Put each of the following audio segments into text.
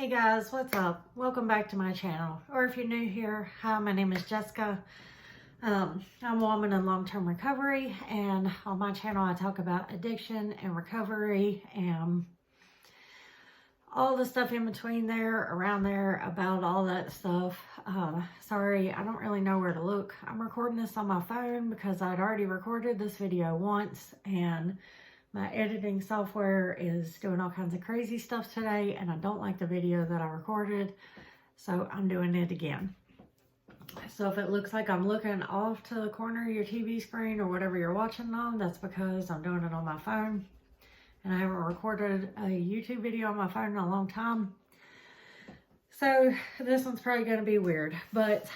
Hey guys, what's up? Welcome back to my channel. Or if you're new here, hi, my name is Jessica. I'm a woman in long-term recovery, and on my channel I talk about addiction and recovery and all the stuff in between there, around there, about all that stuff. Sorry, I don't really know where to look. I'm recording this on my phone because I'd already recorded this video once, and my editing software is doing all kinds of crazy stuff today, and I don't like the video that I recorded, so I'm doing it again. So if it looks like I'm looking off to the corner of your TV screen or whatever you're watching on, that's because I'm doing it on my phone, and I haven't recorded a YouTube video on my phone in a long time. So this one's probably going to be weird, but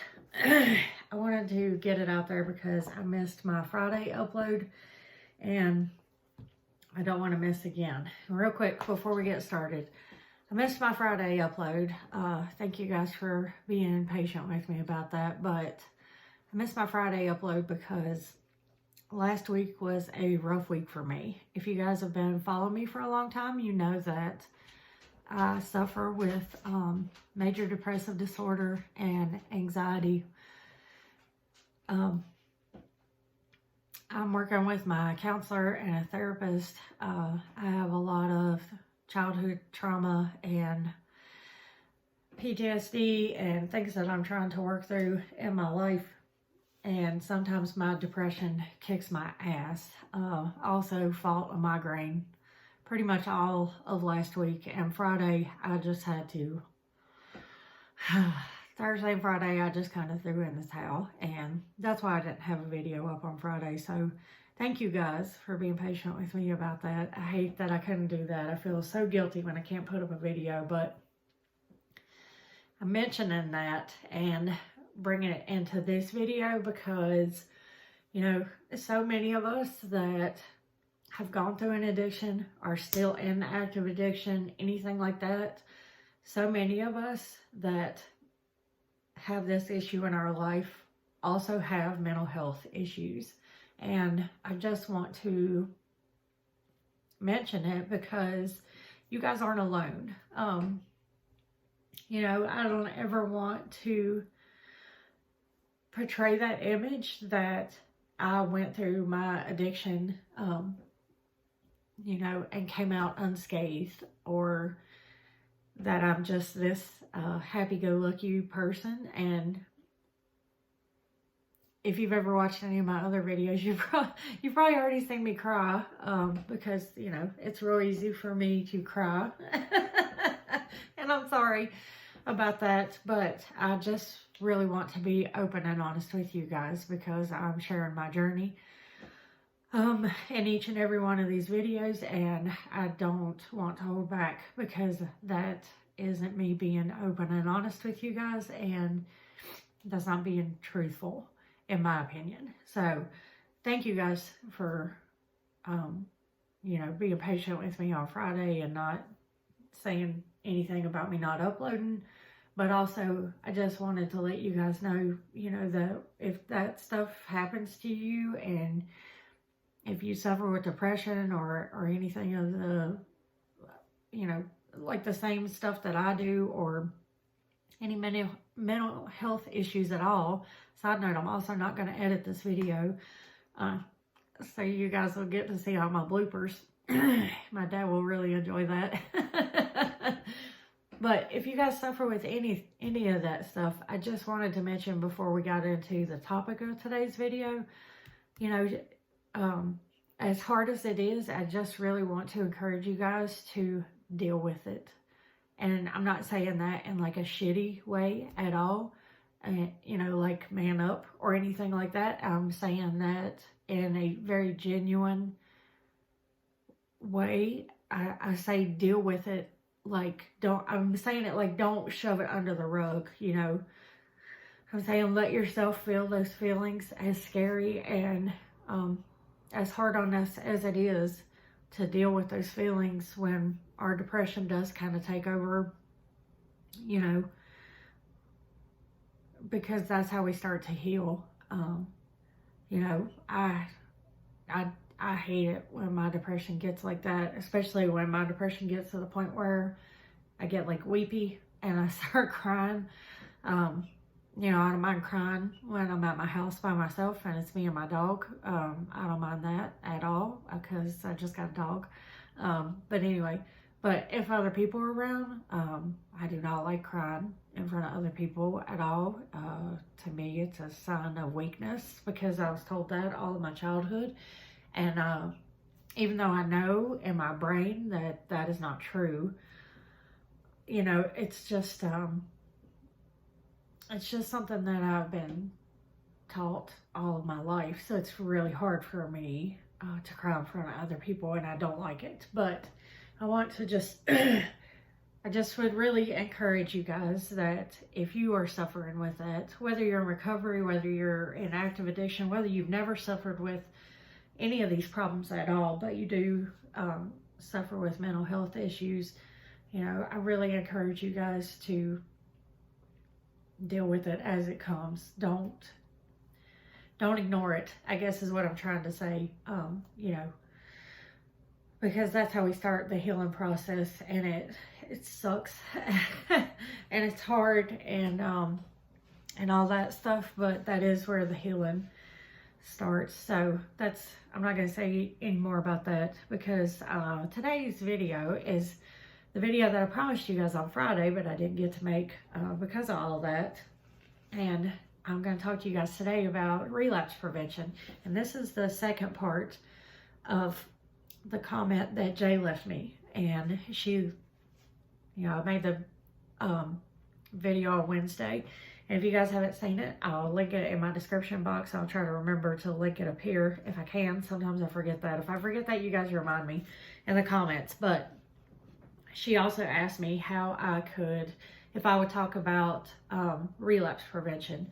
I wanted to get it out there because I missed my Friday upload, and I don't want to miss again. Real quick before we get started, I missed my Friday upload. Thank you guys for being patient with me about that, but I missed my Friday upload because last week was a rough week for me. If you guys have been following me for a long time, you know that I suffer with major depressive disorder and anxiety. I'm working with my counselor and a therapist. I have a lot of childhood trauma and PTSD and things that I'm trying to work through in my life. And sometimes my depression kicks my ass. Also fought a migraine pretty much all of last week. And Friday, I just had to... Thursday and Friday, I just kind of threw in the towel, and that's why I didn't have a video up on Friday. So thank you guys for being patient with me about that. I hate that I couldn't do that. I feel so guilty when I can't put up a video, but I'm mentioning that and bringing it into this video because, you know, so many of us that have gone through an addiction, are still in active addiction, anything like that. So many of us that have this issue in our life also have mental health issues, and I just want to mention it because you guys aren't alone. You know, I don't ever want to portray that image that I went through my addiction, you know, and came out unscathed, or that I'm just this happy-go-lucky person. And if you've ever watched any of my other videos, you've probably already seen me cry, because, you know, it's real easy for me to cry. And I'm sorry about that, but I just really want to be open and honest with you guys because I'm sharing my journey in each and every one of these videos, and I don't want to hold back because that isn't me being open and honest with you guys, and that's not being truthful in my opinion. So thank you guys for you know, being patient with me on Friday and not saying anything about me not uploading. But also, I just wanted to let you guys know, you know, that if that stuff happens to you, and if you suffer with depression or anything of the, you know, like the same stuff that I do, or any mental health issues at all. Side note, I'm also not going to edit this video, so you guys will get to see all my bloopers. My dad will really enjoy that. But if you guys suffer with any of that stuff, I just wanted to mention before we got into the topic of today's video, you know, as hard as it is, I just really want to encourage you guys to deal with it. And I'm not saying that in like a shitty way at all, you know, like man up or anything like that. I'm saying that in a very genuine way. I say deal with it. Like, I'm saying it like, don't shove it under the rug, you know. I'm saying let yourself feel those feelings, as scary and as hard on us as it is to deal with those feelings when our depression does kind of take over, you know, because that's how we start to heal. You know, I hate it when my depression gets like that, especially when my depression gets to the point where I get like weepy and I start crying. You know, I don't mind crying when I'm at my house by myself and it's me and my dog. I don't mind that at all because I just got a dog. But anyway, but if other people are around, I do not like crying in front of other people at all. To me, it's a sign of weakness because I was told that all of my childhood. And even though I know in my brain that that is not true, you know, it's just something that I've been taught all of my life. So it's really hard for me to cry in front of other people, and I don't like it. But I want to just, I just would really encourage you guys that if you are suffering with it, whether you're in recovery, whether you're in active addiction, whether you've never suffered with any of these problems at all, but you do suffer with mental health issues, you know, I really encourage you guys to deal with it as it comes. Don't ignore it, I guess is what I'm trying to say. You know, because that's how we start the healing process, and it sucks and it's hard and all that stuff, but that is where the healing starts. So that's, I'm not going to say any more about that because today's video is the video that I promised you guys on Friday, but I didn't get to make because of all of that. And I'm going to talk to you guys today about relapse prevention. And this is the second part of the comment that Jay left me. And she, you know, I made the video on Wednesday. And if you guys haven't seen it, I'll link it in my description box. I'll try to remember to link it up here if I can. Sometimes I forget that. If I forget that, you guys remind me in the comments. But she also asked me how I could, if I would talk about relapse prevention.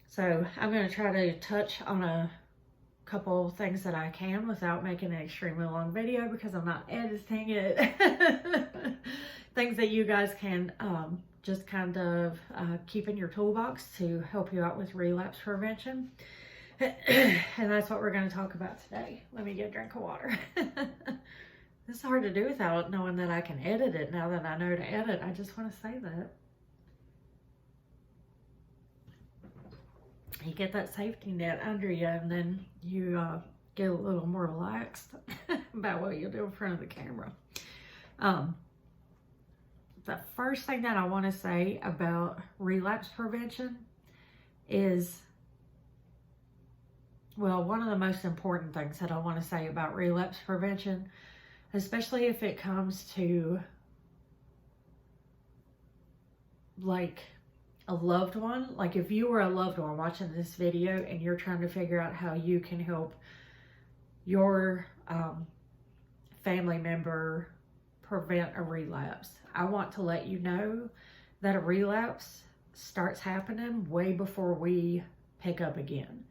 So I'm going to try to touch on a couple things that I can without making an extremely long video because I'm not editing it. Things that you guys can just kind of keep in your toolbox to help you out with relapse prevention. And that's what we're going to talk about today. Let me get a drink of water. It's hard to do without knowing that I can edit it. Now that I know to edit, I just want to say that. You get that safety net under you, and then you get a little more relaxed about what you'll do in front of the camera. The first thing that I want to say about relapse prevention is, well, one of the most important things that I want to say about relapse prevention, especially if it comes to like a loved one, like if you were a loved one watching this video and you're trying to figure out how you can help your family member prevent a relapse, I want to let you know that a relapse starts happening way before we pick up again.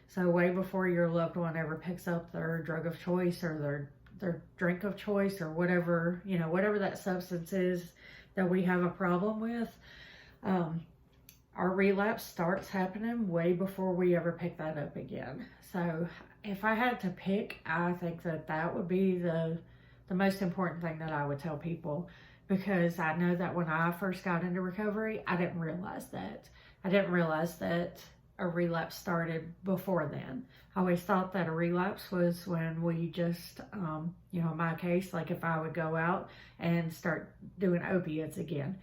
So way before your loved one ever picks up their drug of choice or their drink of choice or whatever, you know, whatever that substance is that we have a problem with. Our relapse starts happening way before we ever pick that up again. So if I had to pick, I think that that would be the most important thing that I would tell people, because I know that when I first got into recovery, I didn't realize that. I didn't realize that a relapse started before then. I always thought that a relapse was when we just, you know, in my case, like if I would go out and start doing opiates again,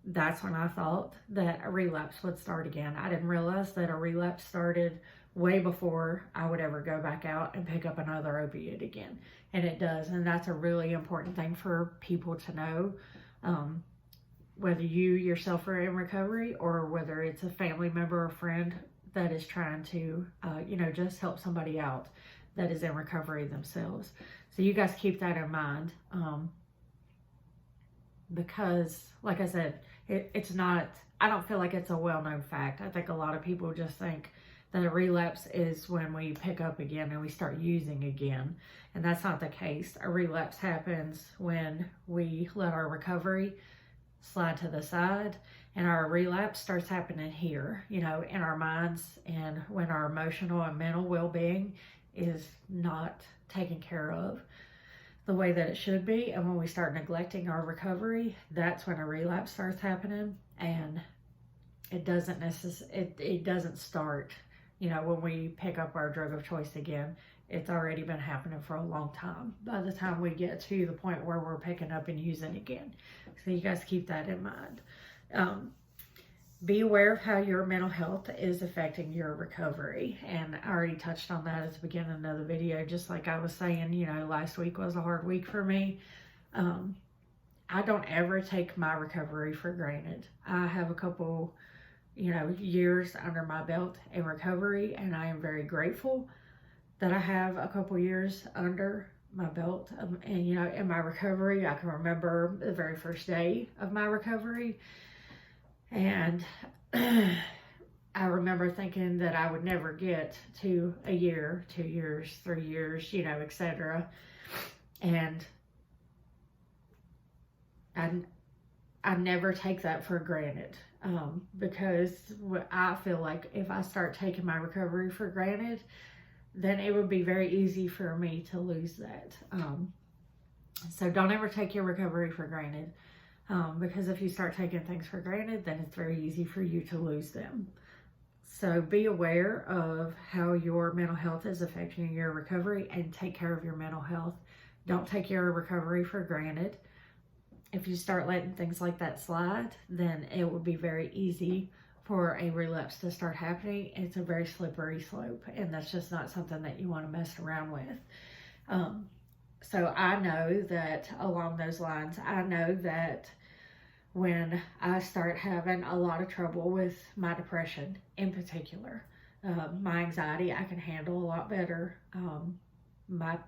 that's when I thought that a relapse would start again. I didn't realize that a relapse started way before I would ever go back out and pick up another opiate again. And it does. And that's a really important thing for people to know. Whether you yourself are in recovery or whether it's a family member or friend that is trying to, you know, just help somebody out that is in recovery themselves. So you guys keep that in mind. Because like I said, it's not, I don't feel like it's a well-known fact. I think a lot of people just think that a relapse is when we pick up again and we start using again. And that's not the case. A relapse happens when we let our recovery slide to the side and our relapse starts happening here, you know, in our minds, and when our emotional and mental well-being is not taken care of. the way that it should be. And when we start neglecting our recovery, that's when a relapse starts happening. And it doesn't it doesn't start, you know, when we pick up our drug of choice again. It's already been happening for a long time by the time we get to the point where we're picking up and using again. So you guys keep that in mind. Be aware of how your mental health is affecting your recovery. And I already touched on that at the beginning of the video. Just like I was saying, you know, last week was a hard week for me. I don't ever take my recovery for granted. I have a couple, you know, years under my belt in recovery, and I am very grateful that I have a couple years under my belt. And, you know, in my recovery, I can remember the very first day of my recovery. And I remember thinking that I would never get to a year, 2 years, 3 years, you know, etc. And I never take that for granted, because I feel like if I start taking my recovery for granted, then it would be very easy for me to lose that. So don't ever take your recovery for granted. Because if you start taking things for granted, then it's very easy for you to lose them. So be aware of how your mental health is affecting your recovery, and take care of your mental health. Don't take your recovery for granted. If you start letting things like that slide, then it will be very easy for a relapse to start happening. It's a very slippery slope, and that's just not something that you want to mess around with. So I know that along those lines, I know that when I start having a lot of trouble with my depression in particular, my anxiety, I can handle a lot better. My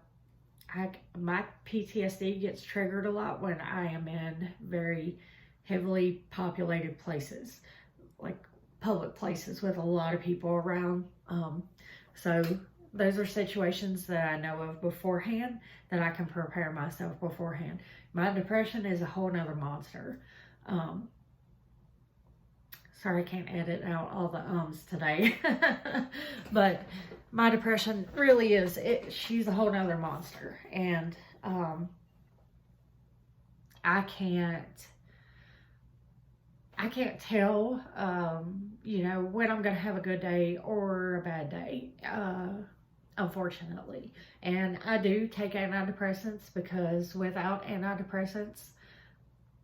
PTSD gets triggered a lot when I am in very heavily populated places, like public places with a lot of people around. So those are situations that I know of beforehand, that I can prepare myself beforehand. My depression is a whole nother monster. Sorry, I can't edit out all the ums today. But my depression really is, she's a whole nother monster. And I can't tell, you know, when I'm going to have a good day or a bad day, unfortunately. And I do take antidepressants, because without antidepressants,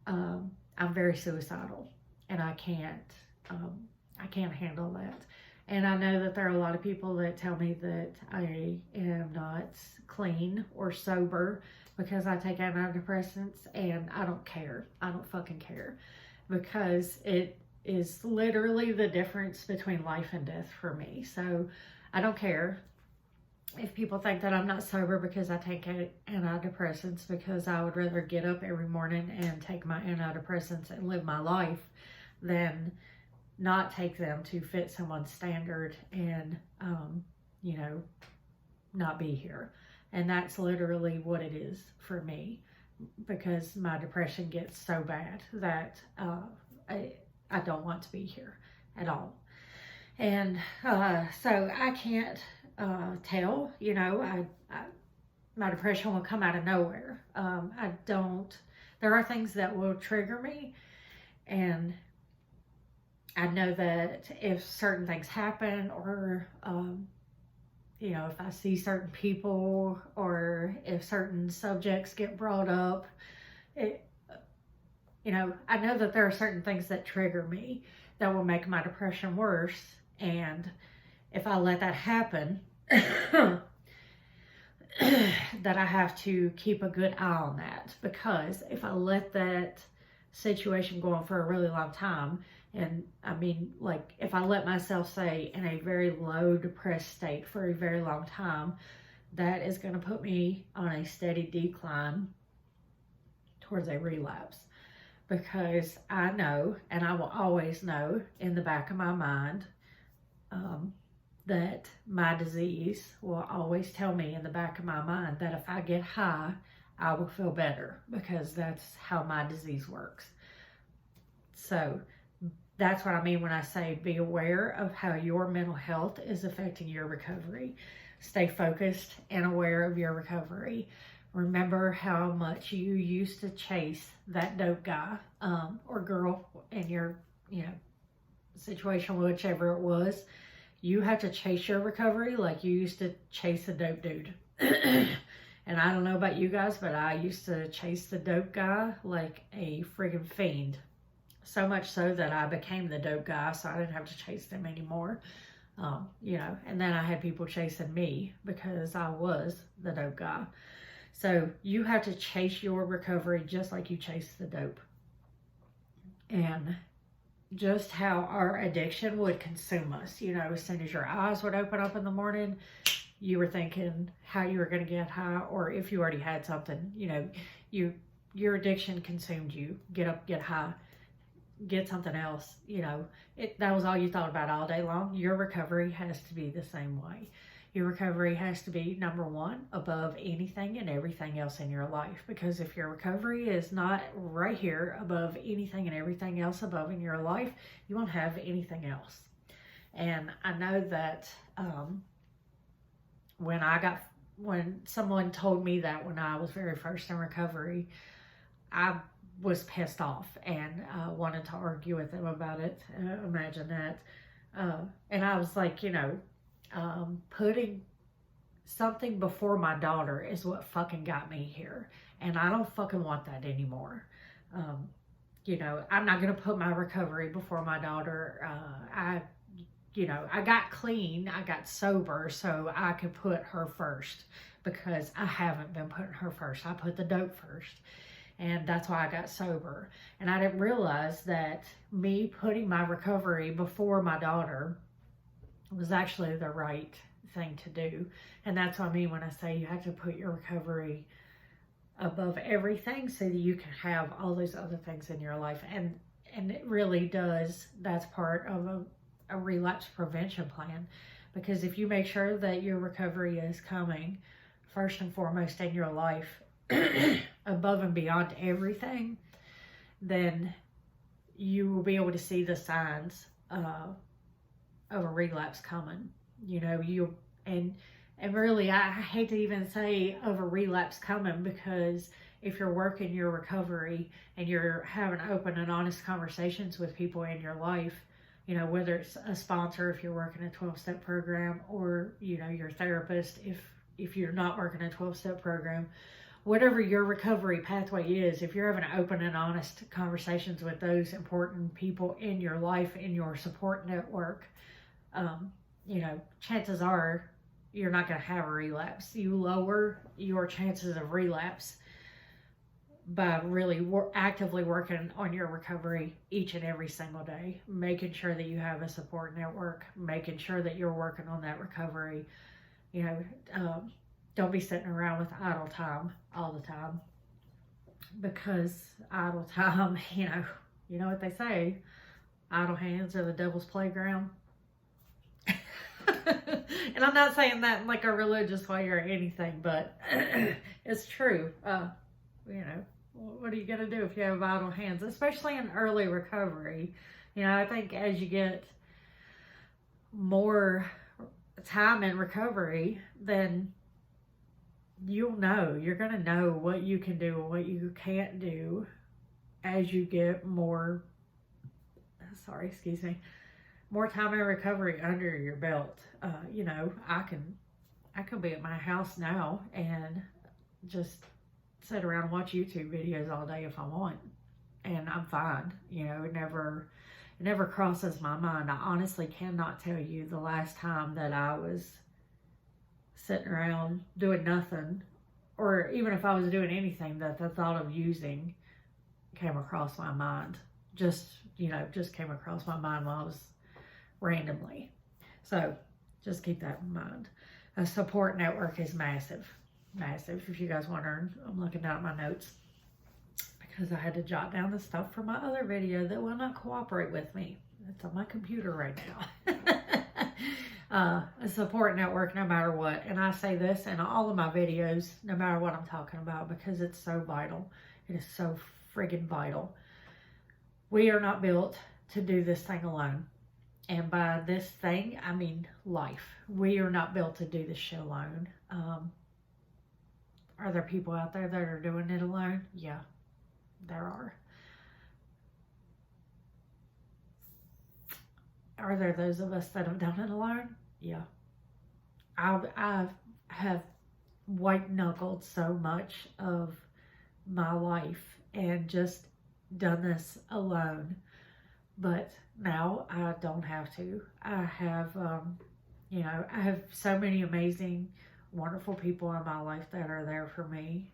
I'm very suicidal, and I can't handle that. And I know that there are a lot of people that tell me that I am not clean or sober because I take antidepressants, and I don't care. I don't fucking care, because it is literally the difference between life and death for me. So I don't care if people think that I'm not sober because I take antidepressants, because I would rather get up every morning and take my antidepressants and live my life than not take them to fit someone's standard and, you know, not be here. And that's literally what it is for me, because my depression gets so bad that I don't want to be here at all. And so I can't tell, you know, my depression will come out of nowhere. There are things that will trigger me, and I know that if certain things happen, or, you know, if I see certain people, or if certain subjects get brought up, you know, I know that there are certain things that trigger me that will make my depression worse. And if I let that happen, that I have to keep a good eye on that, because if I let that situation go on for a really long time, and I mean, like, if I let myself stay in a very low depressed state for a very long time, that is going to put me on a steady decline towards a relapse. Because I know, and I will always know in the back of my mind, that my disease will always tell me in the back of my mind that if I get high, I will feel better, because that's how my disease works. So that's what I mean when I say be aware of how your mental health is affecting your recovery. Stay focused and aware of your recovery. Remember how much you used to chase that dope guy or girl in your, situation, whichever it was. You have to chase your recovery like you used to chase a dope dude. And I don't know about you guys, but I used to chase the dope guy like a friggin' fiend. So much so that I became the dope guy, so I didn't have to chase them anymore. And then I had people chasing me because I was the dope guy. So you have to chase your recovery just like you chase the dope. And just how our addiction would consume us. As soon as your eyes would open up in the morning, you were thinking how you were going to get high, or if you already had something, your addiction consumed you. Get up, get high, get something else. That was all you thought about all day long. Your recovery has to be the same way. Your recovery has to be, number one, above anything and everything else in your life. Because if your recovery is not right here above anything and everything else above in your life, you won't have anything else. And I know that when someone told me that when I was very first in recovery, I was pissed off and wanted to argue with them about it. Imagine that. And I was like, putting something before my daughter is what fucking got me here. And I don't fucking want that anymore. I'm not going to put my recovery before my daughter. I got clean, I got sober so I could put her first, because I haven't been putting her first. I put the dope first. And that's why I got sober. And I didn't realize that me putting my recovery before my daughter was actually the right thing to do. And that's what I mean when I say you have to put your recovery above everything so that you can have all those other things in your life. And it really does. That's part of a relapse prevention plan. Because if you make sure that your recovery is coming first and foremost in your life, above and beyond everything, then you will be able to see the signs of a relapse coming. And really, I hate to even say of a relapse coming, because if you're working your recovery and you're having open and honest conversations with people in your life, whether it's a sponsor, if you're working a 12-step program, or, your therapist, if you're not working a 12-step program, whatever your recovery pathway is, if you're having open and honest conversations with those important people in your life, in your support network, chances are you're not going to have a relapse. You lower your chances of relapse by really actively working on your recovery each and every single day, making sure that you have a support network, making sure that you're working on that recovery. Don't be sitting around with idle time all the time, because idle time, you know what they say, idle hands are the devil's playground. And I'm not saying that in like a religious way or anything, but it's true. What are you going to do if you have idle hands, especially in early recovery? I think as you get more time in recovery, then you're going to know what you can do and what you can't do as you get more time in recovery under your belt. I can be at my house now and just sit around and watch YouTube videos all day if I want, and I'm fine. It never crosses my mind. I honestly cannot tell you the last time that I was sitting around doing nothing, or even if I was doing anything, that the thought of using came across my mind. Just came across my mind while I was randomly. So just keep that in mind. A support network is massive. If you guys wondering, I'm looking down at my notes because I had to jot down the stuff from my other video that will not cooperate with me. It's on my computer right now. A support network, no matter what. And I say this in all of my videos, no matter what I'm talking about, because it's so vital. It is so friggin' vital. We are not built to do this thing alone. And by this thing, I mean life. We are not built to do this shit alone. Are there people out there that are doing it alone? Yeah, there are. Are there those of us that have done it alone? Yeah. I have white knuckled so much of my life and just done this alone. But now I don't have to. I have, I have so many amazing, wonderful people in my life that are there for me.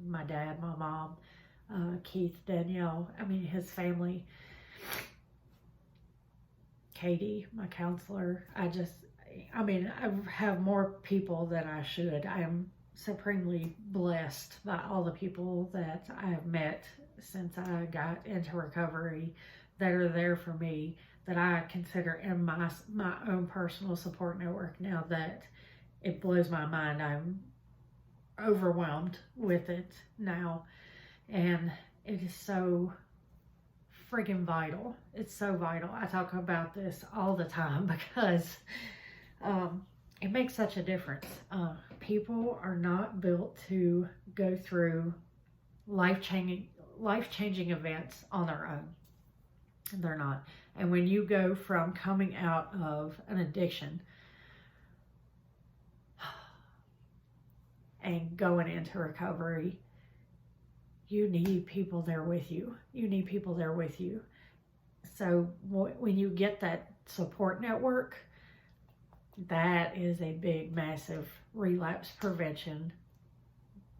My dad, my mom, Keith, Danielle, his family, Katie, my counselor. I have more people than I should. I am supremely blessed by all the people that I have met since I got into recovery that are there for me, that I consider in my own personal support network now, that it blows my mind. I'm overwhelmed with it now, and it is so friggin' vital. It's so vital. I talk about this all the time because it makes such a difference. People are not built to go through life-changing events on their own. They're not. And when you go from coming out of an addiction and going into recovery, you need people there with you. You need people there with you. So when you get that support network, that is a big, massive relapse prevention,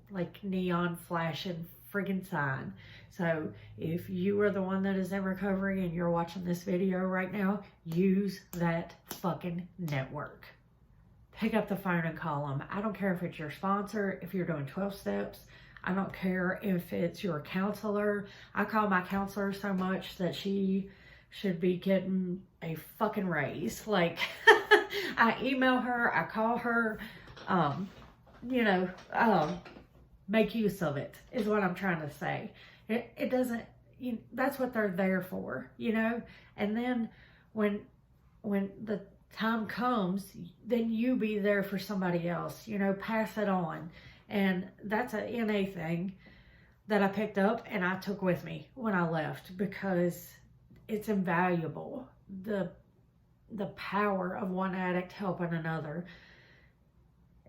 like neon flashing friggin' sign. So if you are the one that is in recovery and you're watching this video right now, use that fucking network. Pick up the phone and call them. I don't care if it's your sponsor, if you're doing 12 steps. I don't care if it's your counselor. I call my counselor so much that she should be getting a fucking raise. Like, I email her, I call her, make use of it, is what I'm trying to say. It doesn't, that's what they're there for, and then when the time comes, then you be there for somebody else, pass it on. And that's a NA thing that I picked up and I took with me when I left, because it's invaluable. The power of one addict helping another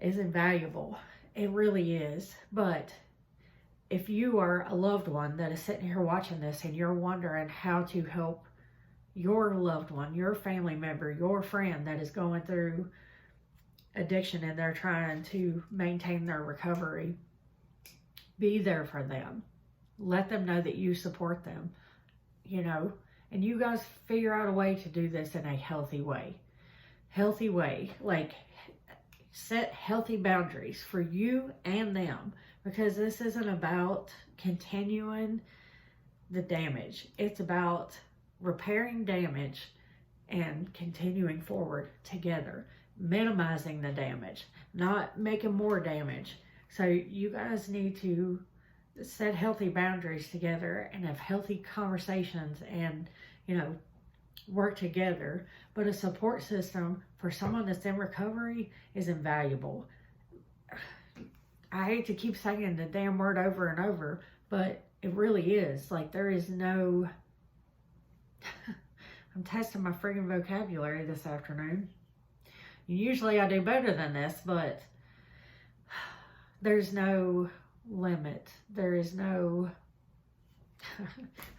is invaluable. It really is. But if you are a loved one that is sitting here watching this and you're wondering how to help your loved one, your family member, your friend that is going through addiction and they're trying to maintain their recovery, be there for them. Let them know that you support them, and you guys figure out a way to do this in a healthy way. Like, set healthy boundaries for you and them, because this isn't about continuing the damage. It's about repairing damage and continuing forward together, minimizing the damage, not making more damage. So you guys need to set healthy boundaries together and have healthy conversations and, work together. But a support system for someone that's in recovery is invaluable. I hate to keep saying the damn word over and over, but it really is. Like, there is no... I'm testing my friggin' vocabulary this afternoon. Usually I do better than this, but there's no limit. There is no...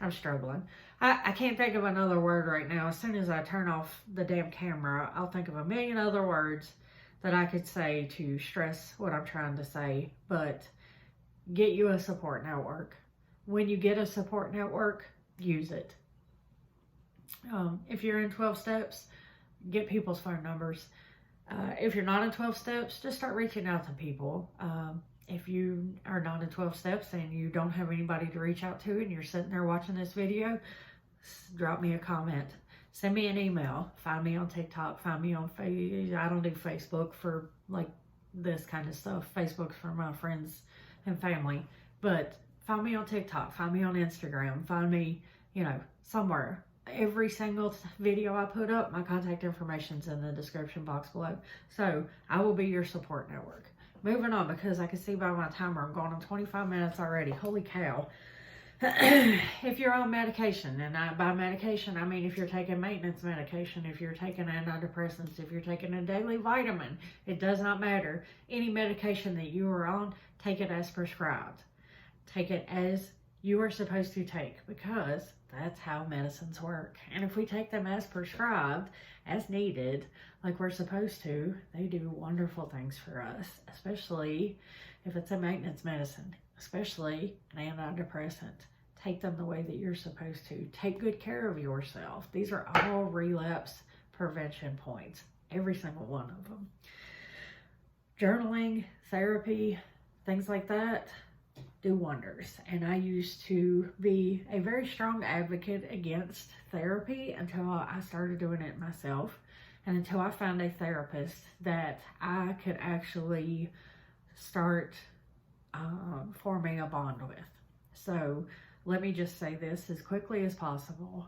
I'm struggling. I can't think of another word right now. As soon as I turn off the damn camera, I'll think of a million other words that I could say to stress what I'm trying to say. But get you a support network. When you get a support network, use it. If you're in 12 steps, get people's phone numbers. If you're not in 12 steps, just start reaching out to people. If you are not in 12 steps and you don't have anybody to reach out to and you're sitting there watching this video, drop me a comment. Send me an email. Find me on TikTok. Find me on Facebook. I don't do Facebook for like this kind of stuff. Facebook's for my friends and family. But find me on TikTok. Find me on Instagram. Find me, somewhere. Every single video I put up, my contact information's in the description box below. So I will be your support network. moving on, because I can see by my timer I'm going on 25 minutes already. Holy cow. If you're on medication, and by medication I mean if you're taking maintenance medication, if you're taking antidepressants, if you're taking a daily vitamin, it does not matter. Any medication that you are on, take it as prescribed. Take it as you are supposed to take, because that's how medicines work. And if we take them as prescribed, as needed, like we're supposed to, they do wonderful things for us, especially if it's a maintenance medicine, especially an antidepressant. Take them the way that you're supposed to. Take good care of yourself. These are all relapse prevention points, every single one of them. Journaling, therapy, things like that do wonders. And I used to be a very strong advocate against therapy until I started doing it myself, and until I found a therapist that I could actually start forming a bond with. So let me just say this as quickly as possible.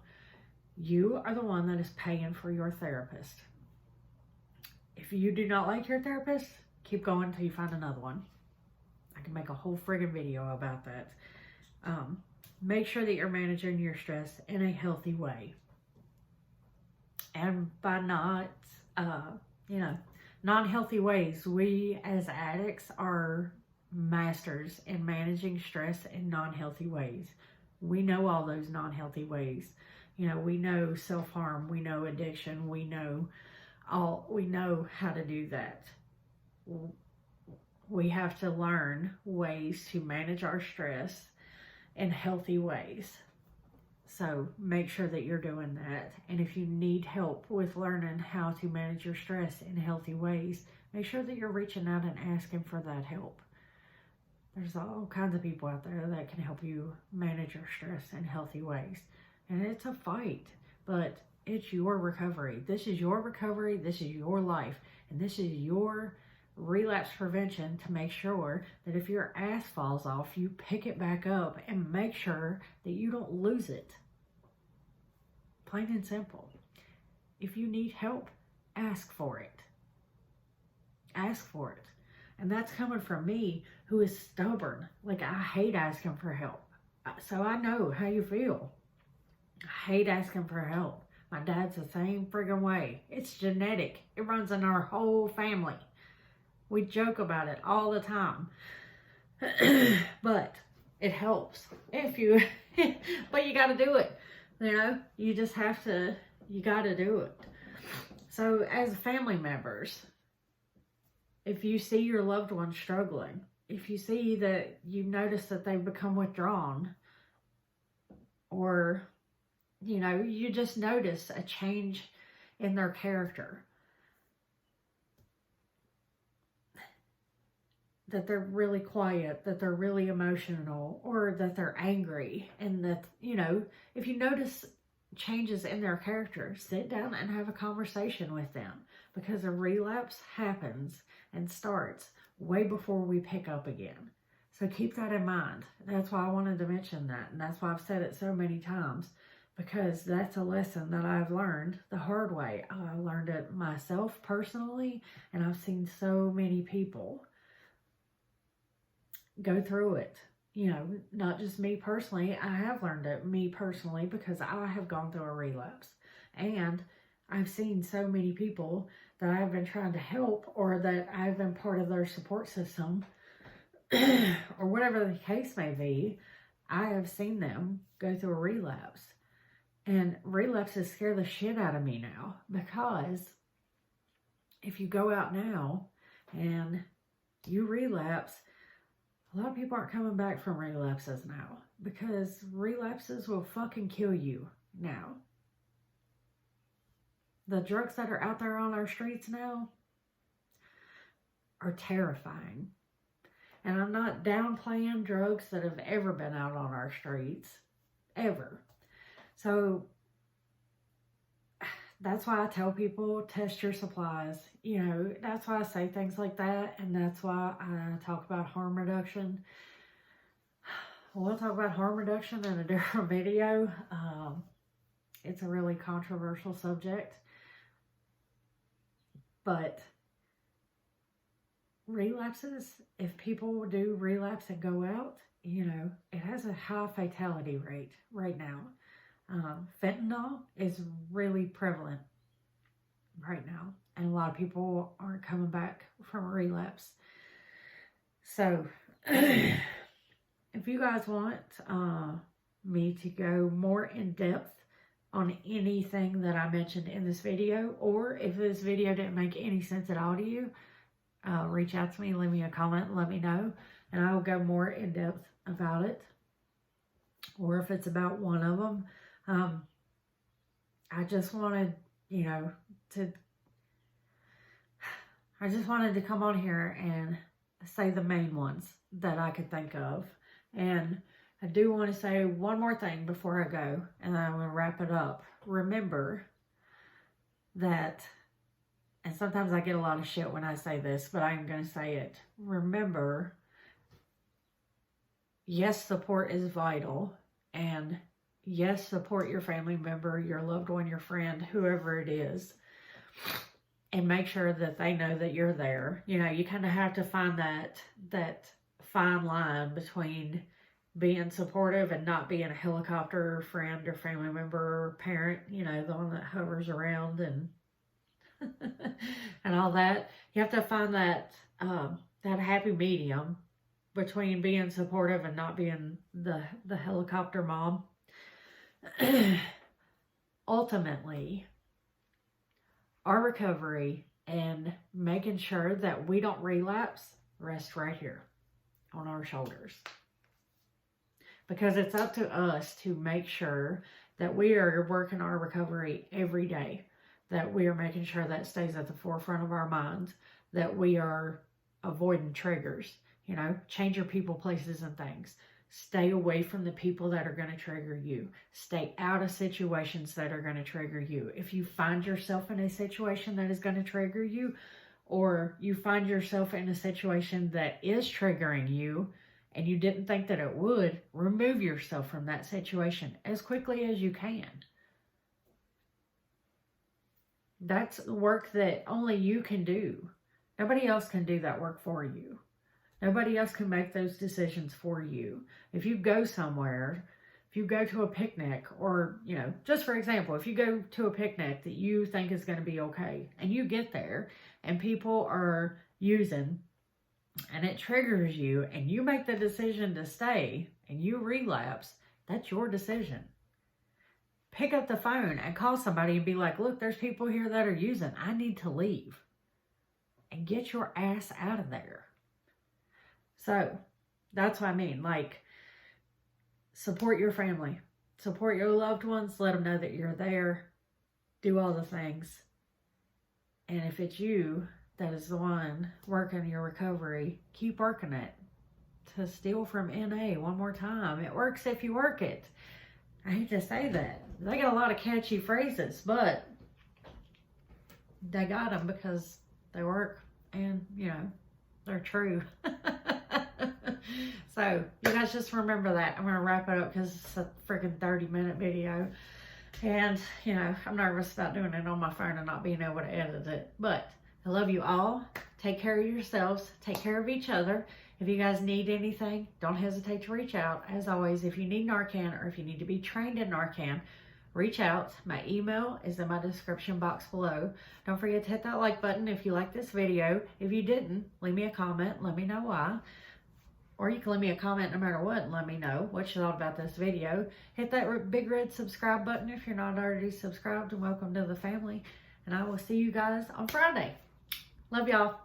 You are the one that is paying for your therapist. If you do not like your therapist, keep going until you find another one. I can make a whole friggin' video about that. Make sure that you're managing your stress in a healthy way. And by not, non-healthy ways, we as addicts are masters in managing stress in non-healthy ways. We know all those non-healthy ways. We know self-harm, we know addiction, we know how to do that. We have to learn ways to manage our stress in healthy ways. So make sure that you're doing that. And if you need help with learning how to manage your stress in healthy ways, make sure that you're reaching out and asking for that help. There's all kinds of people out there that can help you manage your stress in healthy ways. And it's a fight, but it's your recovery. This is your recovery. This is your life. And this is your relapse prevention to make sure that if your ass falls off, you pick it back up and make sure that you don't lose it. Plain and simple. If you need help, ask for it. Ask for it. And that's coming from me, who is stubborn. Like, I hate asking for help. So I know how you feel. I hate asking for help. My dad's the same friggin' way. It's genetic. It runs in our whole family. We joke about it all the time. But it helps if you, but you got to do it. You just have to, you got to do it. So as family members, if you see your loved one struggling, if you see that you notice that they've become withdrawn, or, you just notice a change in their character, that they're really quiet, that they're really emotional, or that they're angry, and that, if you notice changes in their character, sit down and have a conversation with them, because a relapse happens and starts way before we pick up again. So keep that in mind. That's why I wanted to mention that, and that's why I've said it so many times, because that's a lesson that I've learned the hard way. I learned it myself personally, and I've seen so many people go through it. Not just me personally. I have learned it me personally because I have gone through a relapse, and I've seen so many people that I've been trying to help, or that I've been part of their support system, or whatever the case may be. I have seen them go through a relapse, and relapses scare the shit out of me now, because if you go out now and you relapse, a lot of people aren't coming back from relapses now, because relapses will fucking kill you now. The drugs that are out there on our streets now are terrifying. And I'm not downplaying drugs that have ever been out on our streets, ever. So that's why I tell people, test your supplies. That's why I say things like that, and that's why I talk about harm reduction. We'll talk about harm reduction in a different video. It's a really controversial subject, but relapses, if people do relapse and go out, you know, it has a high fatality rate right now. Fentanyl is really prevalent right now, and a lot of people aren't coming back from a relapse. So if you guys want me to go more in depth on anything that I mentioned in this video, or if this video didn't make any sense at all to you, reach out to me, leave me a comment, and let me know, and I will go more in depth about it. Or if it's about one of them, I just wanted, you know, I just wanted to come on here and say the main ones that I could think of. And I do want to say one more thing before I go, and then I'm going to wrap it up. Remember that, and sometimes I get a lot of shit when I say this, but I'm going to say it. Remember, yes, support is vital, and yes, support your family member, your loved one, your friend, whoever it is, and make sure that they know that you're there. You know, you kind of have to find that fine line between being supportive and not being a helicopter friend or family member or parent, you know, the one that hovers around and and all that. You have to find that that happy medium between being supportive and not being the helicopter mom. Ultimately, our recovery and making sure that we don't relapse rests right here on our shoulders. Because it's up to us to make sure that we are working our recovery every day, that we are making sure that stays at the forefront of our minds, that we are avoiding triggers. You know, change your people, places, and things. Stay away from the people that are going to trigger you. Stay out of situations that are going to trigger you. If you find yourself in a situation that is going to trigger you, or you find yourself in a situation that is triggering you, and you didn't think that it would, remove yourself from that situation as quickly as you can. That's the work that only you can do. Nobody else can do that work for you. Nobody else can make those decisions for you. If you go somewhere, if you go to a picnic, or, you know, just for example, if you go to a picnic that you think is going to be okay, and you get there and people are using, and it triggers you, and you make the decision to stay, and you relapse, that's your decision. Pick up the phone and call somebody and be like, look, there's people here that are using. I need to leave. And get your ass out of there. So, that's what I mean. Like, support your family. Support your loved ones. Let them know that you're there. Do all the things. And if it's you that is the one working your recovery, keep working it. To steal from NA one more time. It works if you work it. I hate to say that. They got a lot of catchy phrases, but they got them because they work and, you know, they're true. So, you guys just remember that. I'm going to wrap it up because it's a freaking 30-minute video. And, you know, I'm nervous about doing it on my phone and not being able to edit it. But I love you all. Take care of yourselves. Take care of each other. If you guys need anything, don't hesitate to reach out. As always, if you need Narcan or if you need to be trained in Narcan, reach out. My email is in my description box below. Don't forget to hit that like button if you like this video. If you didn't, leave me a comment. Let me know why. Or you can leave me a comment no matter what and let me know what you thought about this video. Hit that big red subscribe button if you're not already subscribed, and welcome to the family. And I will see you guys on Friday. Love y'all.